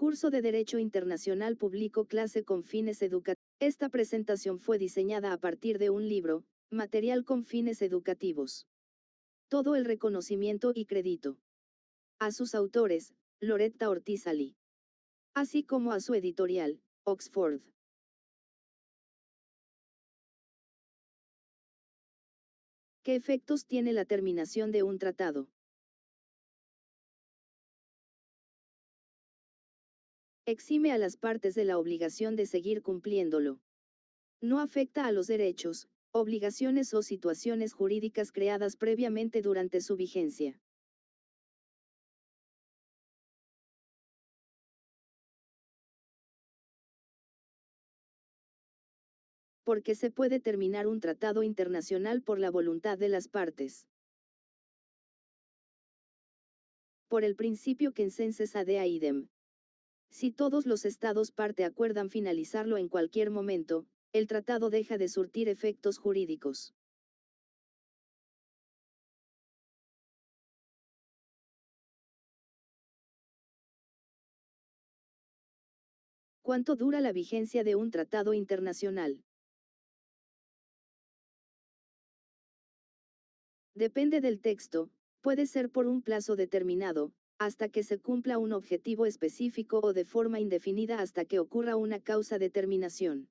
Curso de Derecho Internacional publicó clase con fines educativos. Esta presentación fue diseñada a partir de un libro, material con fines educativos. Todo el reconocimiento y crédito a sus autores, Loretta Ortiz Ali, así como a su editorial, Oxford. ¿Qué efectos tiene la terminación de un tratado? Exime a las partes de la obligación de seguir cumpliéndolo. No afecta a los derechos, obligaciones o situaciones jurídicas creadas previamente durante su vigencia. Porque se puede terminar un tratado internacional por la voluntad de las partes. Por el principio Consensus ad idem. Si todos los estados parte acuerdan finalizarlo en cualquier momento, el tratado deja de surtir efectos jurídicos. ¿Cuánto dura la vigencia de un tratado internacional? Depende del texto, puede ser por un plazo determinado, hasta que se cumpla un objetivo específico o de forma indefinida hasta que ocurra una causa de terminación.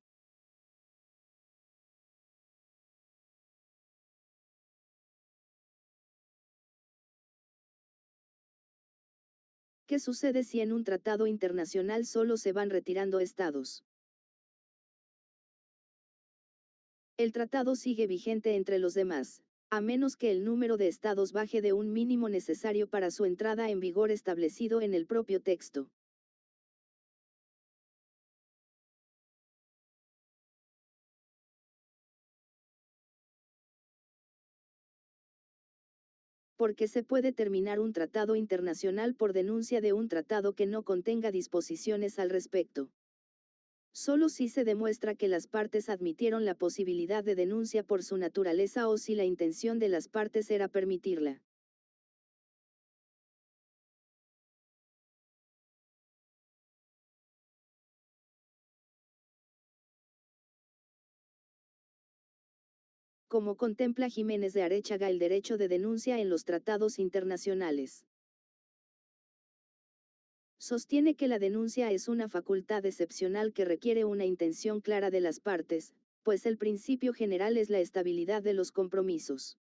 ¿Qué sucede si en un tratado internacional solo se van retirando estados? El tratado sigue vigente entre los demás, a menos que el número de estados baje de un mínimo necesario para su entrada en vigor establecido en el propio texto. Porque se puede terminar un tratado internacional por denuncia de un tratado que no contenga disposiciones al respecto. Solo si se demuestra que las partes admitieron la posibilidad de denuncia por su naturaleza o si la intención de las partes era permitirla. Como contempla Jiménez de Arechaga el derecho de denuncia en los tratados internacionales. Sostiene que la denuncia es una facultad excepcional que requiere una intención clara de las partes, pues el principio general es la estabilidad de los compromisos.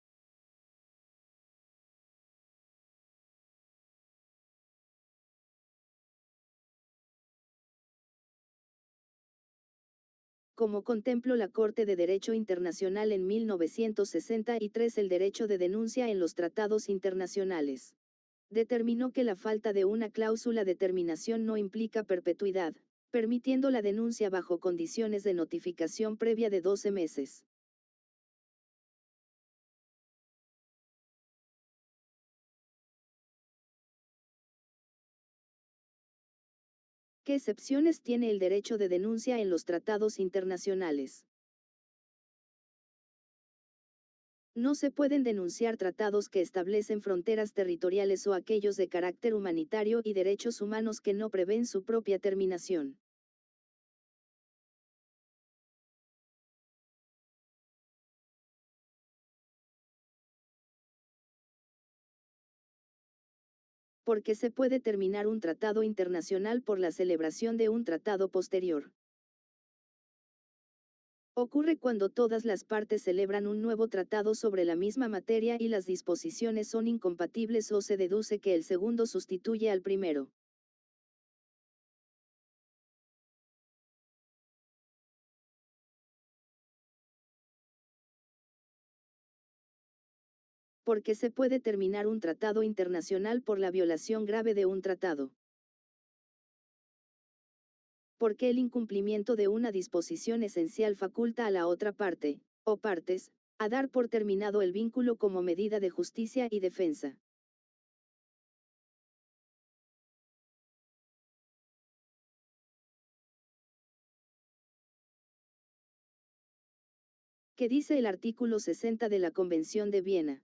Como contempló la Corte de Derecho Internacional en 1963 el derecho de denuncia en los tratados internacionales. Determinó que la falta de una cláusula de terminación no implica perpetuidad, permitiendo la denuncia bajo condiciones de notificación previa de 12 meses. ¿Qué excepciones tiene el derecho de denuncia en los tratados internacionales? No se pueden denunciar tratados que establecen fronteras territoriales o aquellos de carácter humanitario y derechos humanos que no prevén su propia terminación. Porque se puede terminar un tratado internacional por la celebración de un tratado posterior. Ocurre cuando todas las partes celebran un nuevo tratado sobre la misma materia y las disposiciones son incompatibles o se deduce que el segundo sustituye al primero. Porque se puede terminar un tratado internacional por la violación grave de un tratado. Porque el incumplimiento de una disposición esencial faculta a la otra parte, o partes, a dar por terminado el vínculo como medida de justicia y defensa. ¿Qué dice el artículo 60 de la Convención de Viena?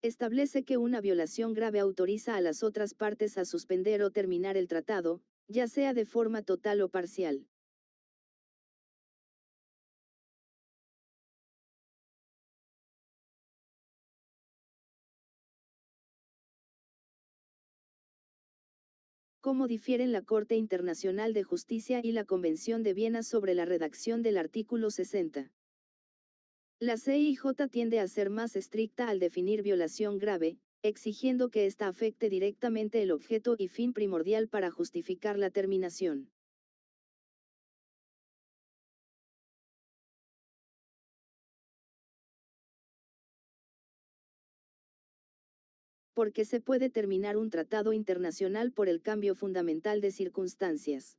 establece que una violación grave autoriza a las otras partes a suspender o terminar el tratado, ya sea de forma total o parcial. ¿Cómo difieren la Corte Internacional de Justicia y la Convención de Viena sobre la redacción del artículo 60? La CIJ tiende a ser más estricta al definir violación grave, exigiendo que ésta afecte directamente el objeto y fin primordial para justificar la terminación. Porque se puede terminar un tratado internacional por el cambio fundamental de circunstancias.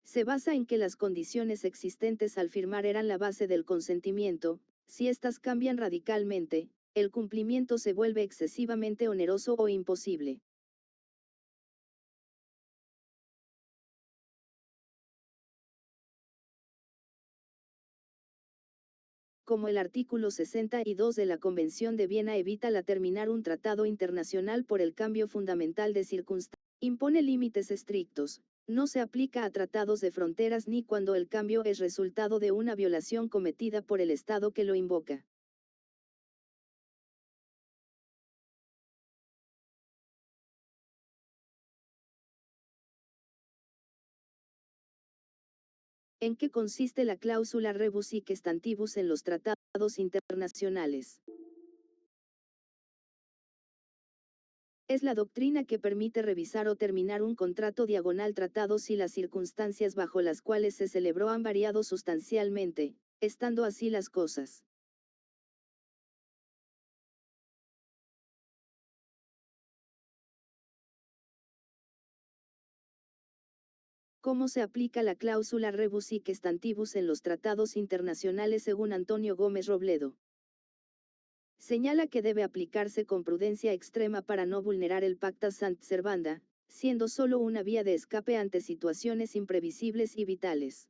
Se basa en que las condiciones existentes al firmar eran la base del consentimiento. Si éstas cambian radicalmente, el cumplimiento se vuelve excesivamente oneroso o imposible. Como el artículo 62 de la Convención de Viena evita la terminar un tratado internacional por el cambio fundamental de circunstancias, impone límites estrictos, no se aplica a tratados de fronteras ni cuando el cambio es resultado de una violación cometida por el Estado que lo invoca. ¿En qué consiste la cláusula rebus sic stantibus en los tratados internacionales? Es la doctrina que permite revisar o terminar un contrato diagonal tratado si las circunstancias bajo las cuales se celebró han variado sustancialmente, estando así las cosas. ¿Cómo se aplica la cláusula rebus sic stantibus en los tratados internacionales según Antonio Gómez Robledo? Señala que debe aplicarse con prudencia extrema para no vulnerar el pacta sant servanda, siendo solo una vía de escape ante situaciones imprevisibles y vitales.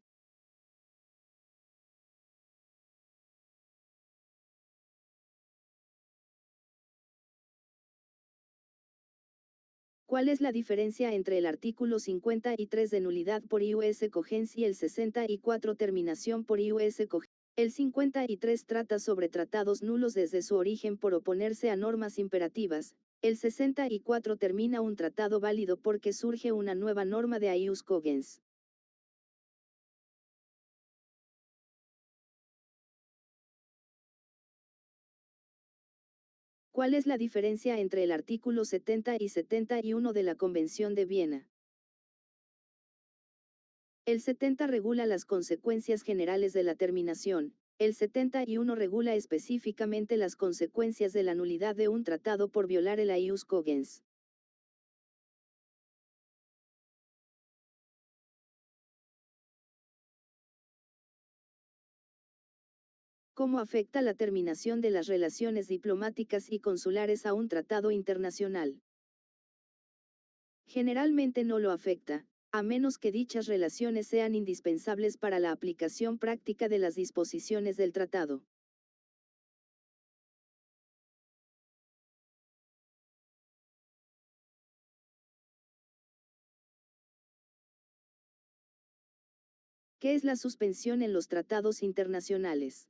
¿Cuál es la diferencia entre el artículo 53 de nulidad por ius cogens y el 64 terminación por ius cogens? El 53 trata sobre tratados nulos desde su origen por oponerse a normas imperativas, el 64 termina un tratado válido porque surge una nueva norma de ius cogens. ¿Cuál es la diferencia entre el artículo 70 y 71 de la Convención de Viena? El 70 regula las consecuencias generales de la terminación, el 71 regula específicamente las consecuencias de la nulidad de un tratado por violar el ius cogens. ¿Cómo afecta la terminación de las relaciones diplomáticas y consulares a un tratado internacional? Generalmente no lo afecta, a menos que dichas relaciones sean indispensables para la aplicación práctica de las disposiciones del tratado. ¿Qué es la suspensión en los tratados internacionales?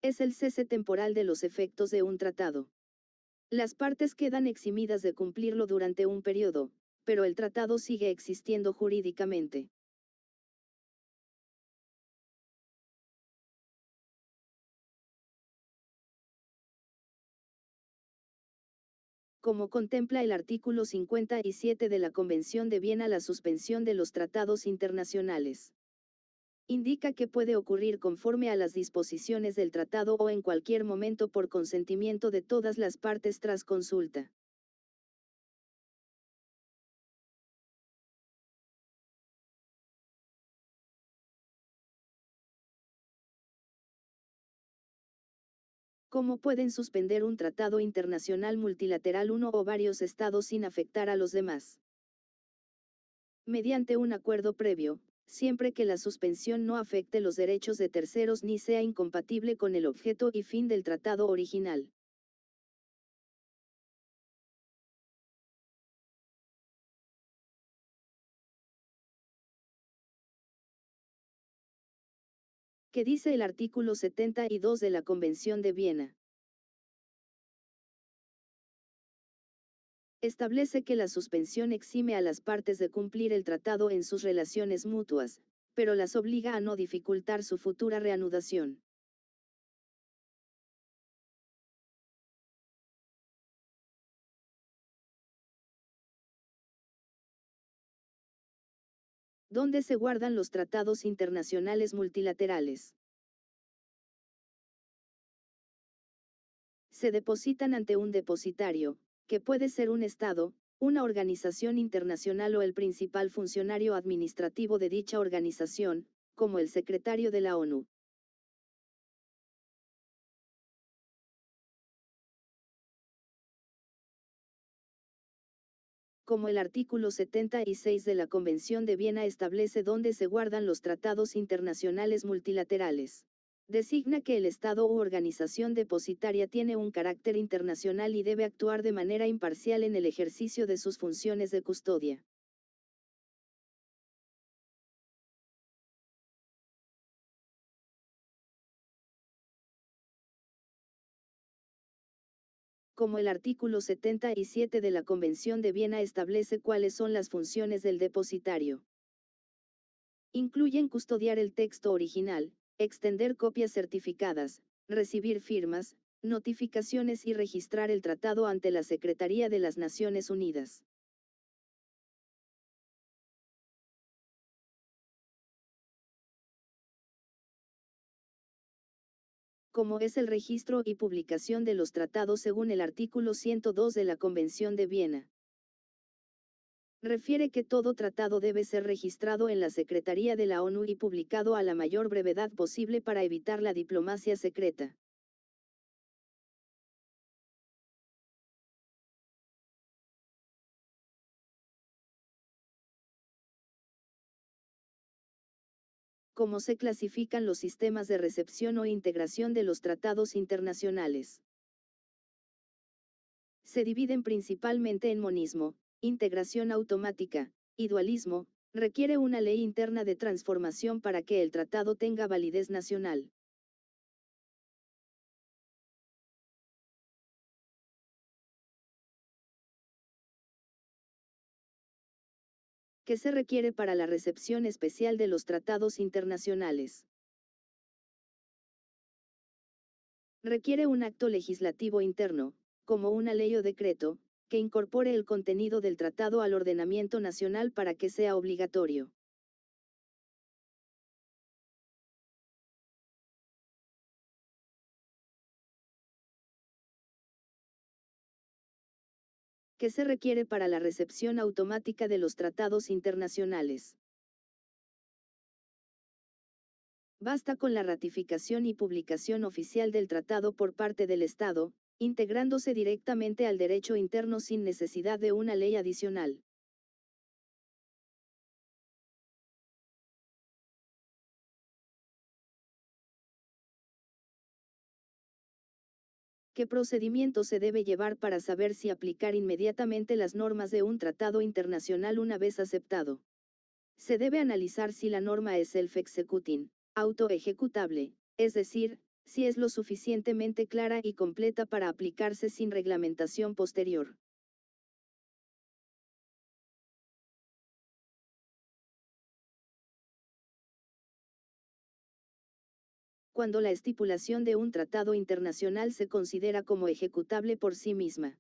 Es el cese temporal de los efectos de un tratado. Las partes quedan eximidas de cumplirlo durante un periodo, pero el tratado sigue existiendo jurídicamente. Como contempla el artículo 57 de la Convención de Viena, la suspensión de los tratados internacionales indica que puede ocurrir conforme a las disposiciones del tratado o en cualquier momento por consentimiento de todas las partes tras consulta. ¿Cómo pueden suspender un tratado internacional multilateral uno o varios estados sin afectar a los demás? Mediante un acuerdo previo, siempre que la suspensión no afecte los derechos de terceros ni sea incompatible con el objeto y fin del tratado original. ¿Qué dice el artículo 72 de la Convención de Viena? Establece que la suspensión exime a las partes de cumplir el tratado en sus relaciones mutuas, pero las obliga a no dificultar su futura reanudación. ¿Dónde se guardan los tratados internacionales multilaterales? Se depositan ante un depositario, que puede ser un Estado, una organización internacional o el principal funcionario administrativo de dicha organización, como el secretario de la ONU. Como el artículo 76 de la Convención de Viena establece dónde se guardan los tratados internacionales multilaterales. Designa que el Estado u organización depositaria tiene un carácter internacional y debe actuar de manera imparcial en el ejercicio de sus funciones de custodia. Como el artículo 77 de la Convención de Viena establece cuáles son las funciones del depositario. Incluyen custodiar el texto original, extender copias certificadas, recibir firmas, notificaciones y registrar el tratado ante la Secretaría de las Naciones Unidas. Como es el registro y publicación de los tratados según el artículo 102 de la Convención de Viena. Refiere que todo tratado debe ser registrado en la Secretaría de la ONU y publicado a la mayor brevedad posible para evitar la diplomacia secreta. ¿Cómo se clasifican los sistemas de recepción o integración de los tratados internacionales? Se dividen principalmente en monismo, integración automática, y dualismo, requiere una ley interna de transformación para que el tratado tenga validez nacional. ¿Qué se requiere para la recepción especial de los tratados internacionales? Requiere un acto legislativo interno, como una ley o decreto, que incorpore el contenido del tratado al ordenamiento nacional para que sea obligatorio. ¿Qué se requiere para la recepción automática de los tratados internacionales? Basta con la ratificación y publicación oficial del tratado por parte del Estado, integrándose directamente al derecho interno sin necesidad de una ley adicional. ¿Qué procedimiento se debe llevar para saber si aplicar inmediatamente las normas de un tratado internacional una vez aceptado? Se debe analizar si la norma es self-executing, auto-ejecutable, es decir, si es lo suficientemente clara y completa para aplicarse sin reglamentación posterior. Cuando la estipulación de un tratado internacional se considera como ejecutable por sí misma.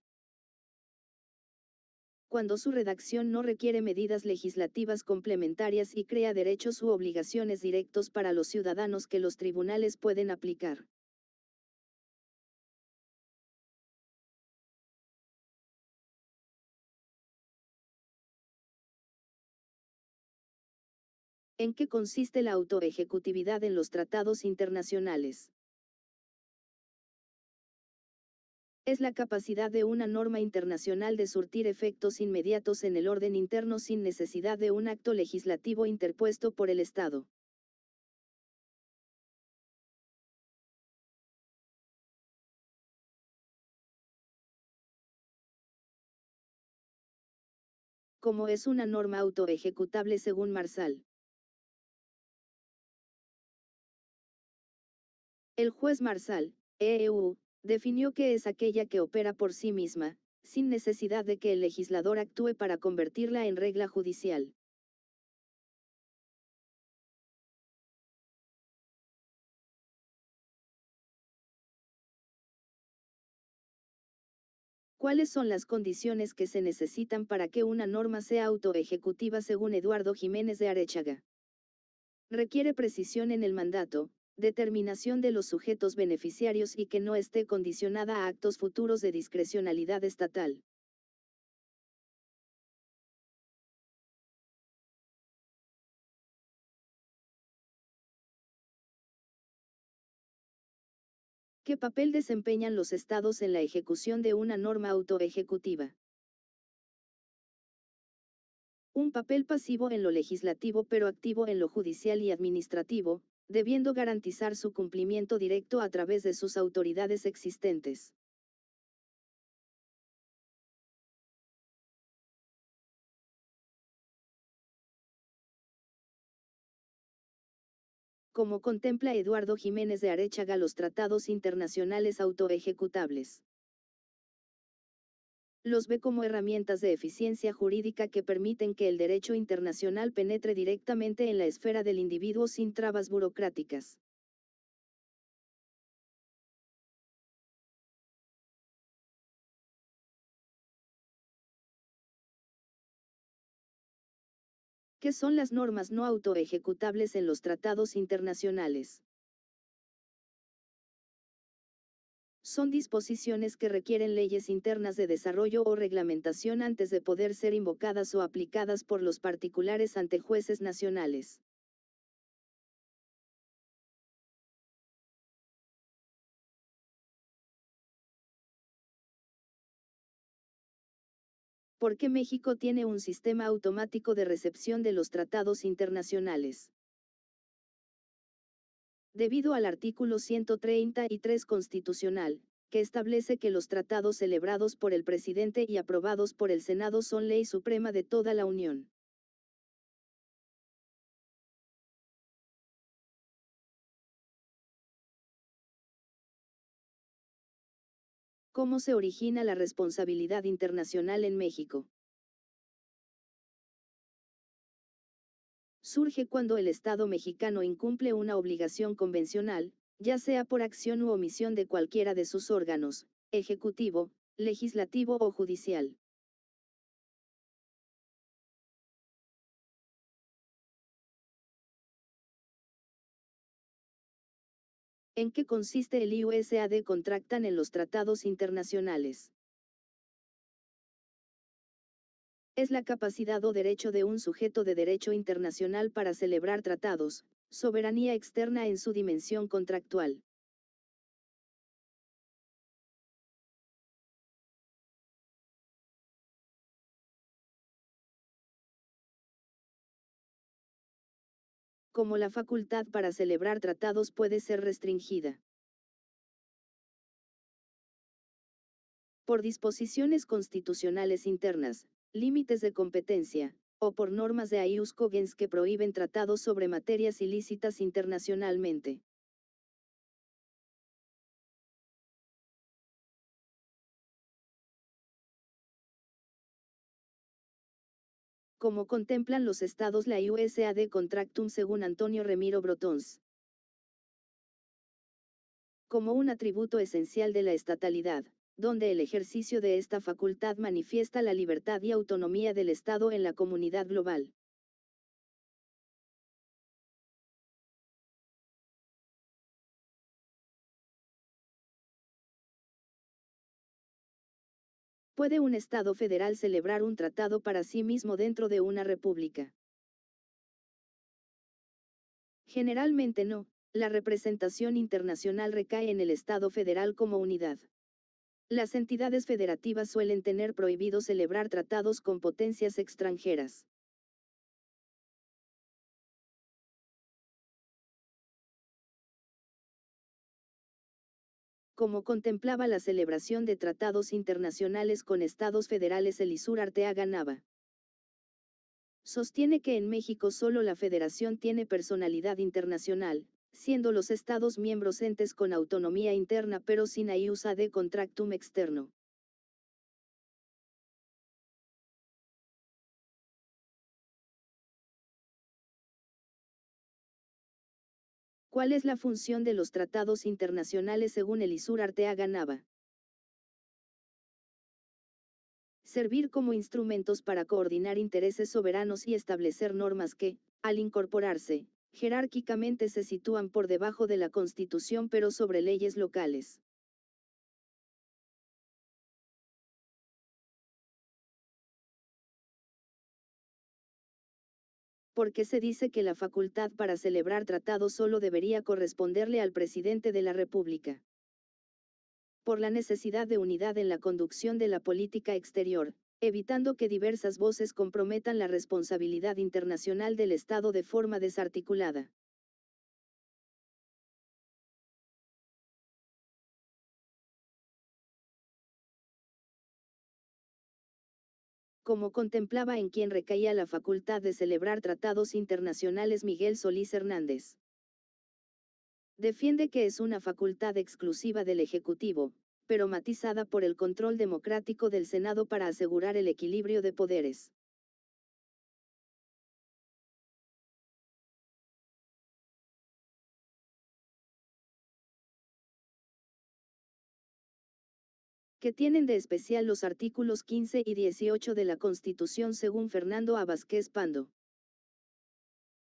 Cuando su redacción no requiere medidas legislativas complementarias y crea derechos u obligaciones directos para los ciudadanos que los tribunales pueden aplicar. ¿En qué consiste la autoejecutividad en los tratados internacionales? Es la capacidad de una norma internacional de surtir efectos inmediatos en el orden interno sin necesidad de un acto legislativo interpuesto por el Estado. Como es una norma autoejecutable según Marsal. El juez Marsal, EU, definió que es aquella que opera por sí misma, sin necesidad de que el legislador actúe para convertirla en regla judicial. ¿Cuáles son las condiciones que se necesitan para que una norma sea autoejecutiva según Eduardo Jiménez de Arechaga? Requiere precisión en el mandato, determinación de los sujetos beneficiarios y que no esté condicionada a actos futuros de discrecionalidad estatal. ¿Qué papel desempeñan los estados en la ejecución de una norma autoejecutiva? Un papel pasivo en lo legislativo pero activo en lo judicial y administrativo, debiendo garantizar su cumplimiento directo a través de sus autoridades existentes. Como contempla Eduardo Jiménez de Arechaga los tratados internacionales autoejecutables. Los ve como herramientas de eficiencia jurídica que permiten que el derecho internacional penetre directamente en la esfera del individuo sin trabas burocráticas. ¿Qué son las normas no autoejecutables en los tratados internacionales? Son disposiciones que requieren leyes internas de desarrollo o reglamentación antes de poder ser invocadas o aplicadas por los particulares ante jueces nacionales. ¿Por qué México tiene un sistema automático de recepción de los tratados internacionales? Debido al artículo 133 constitucional, que establece que los tratados celebrados por el presidente y aprobados por el Senado son ley suprema de toda la Unión. ¿Cómo se origina la responsabilidad internacional en México? Surge cuando el Estado mexicano incumple una obligación convencional, ya sea por acción u omisión de cualquiera de sus órganos, ejecutivo, legislativo o judicial. ¿En qué consiste el IUSAD contractan en los tratados internacionales? Es la capacidad o derecho de un sujeto de derecho internacional para celebrar tratados, soberanía externa en su dimensión contractual. Como la facultad para celebrar tratados puede ser restringida por disposiciones constitucionales internas, límites de competencia, o por normas de ius cogens que prohíben tratados sobre materias ilícitas internacionalmente. Como contemplan los estados la IUSAD Contractum según Antonio Remiro Brotons. Como un atributo esencial de la estatalidad, donde el ejercicio de esta facultad manifiesta la libertad y autonomía del Estado en la comunidad global. ¿Puede un Estado federal celebrar un tratado para sí mismo dentro de una república? Generalmente no, la representación internacional recae en el Estado federal como unidad. Las entidades federativas suelen tener prohibido celebrar tratados con potencias extranjeras. Como contemplaba la celebración de tratados internacionales con estados federales. Elisur Arteaga Nava sostiene que en México solo la federación tiene personalidad internacional, siendo los estados miembros entes con autonomía interna pero sin ius ad contractum externo. ¿Cuál es la función de los tratados internacionales según Elisur Arteaga Nava? Servir como instrumentos para coordinar intereses soberanos y establecer normas que, al incorporarse, jerárquicamente se sitúan por debajo de la Constitución pero sobre leyes locales. Porque se dice que la facultad para celebrar tratados solo debería corresponderle al presidente de la República. Por la necesidad de unidad en la conducción de la política exterior, evitando que diversas voces comprometan la responsabilidad internacional del Estado de forma desarticulada. Como contemplaba en quien recaía la facultad de celebrar tratados internacionales Miguel Solís Hernández. Defiende que es una facultad exclusiva del Ejecutivo, pero matizada por el control democrático del Senado para asegurar el equilibrio de poderes. Que tienen de especial los artículos 15 y 18 de la Constitución según Fernando A. Vázquez Pando.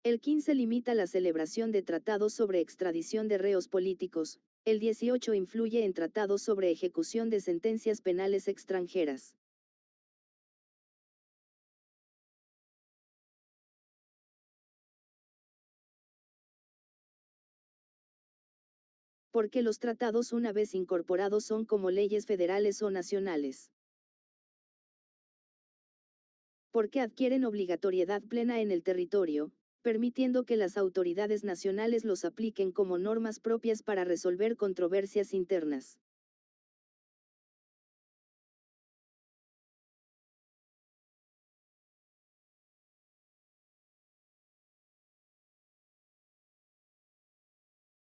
El 15 limita la celebración de tratados sobre extradición de reos políticos, el 18 influye en tratados sobre ejecución de sentencias penales extranjeras. Porque los tratados una vez incorporados son como leyes federales o nacionales. Porque adquieren obligatoriedad plena en el territorio, permitiendo que las autoridades nacionales los apliquen como normas propias para resolver controversias internas.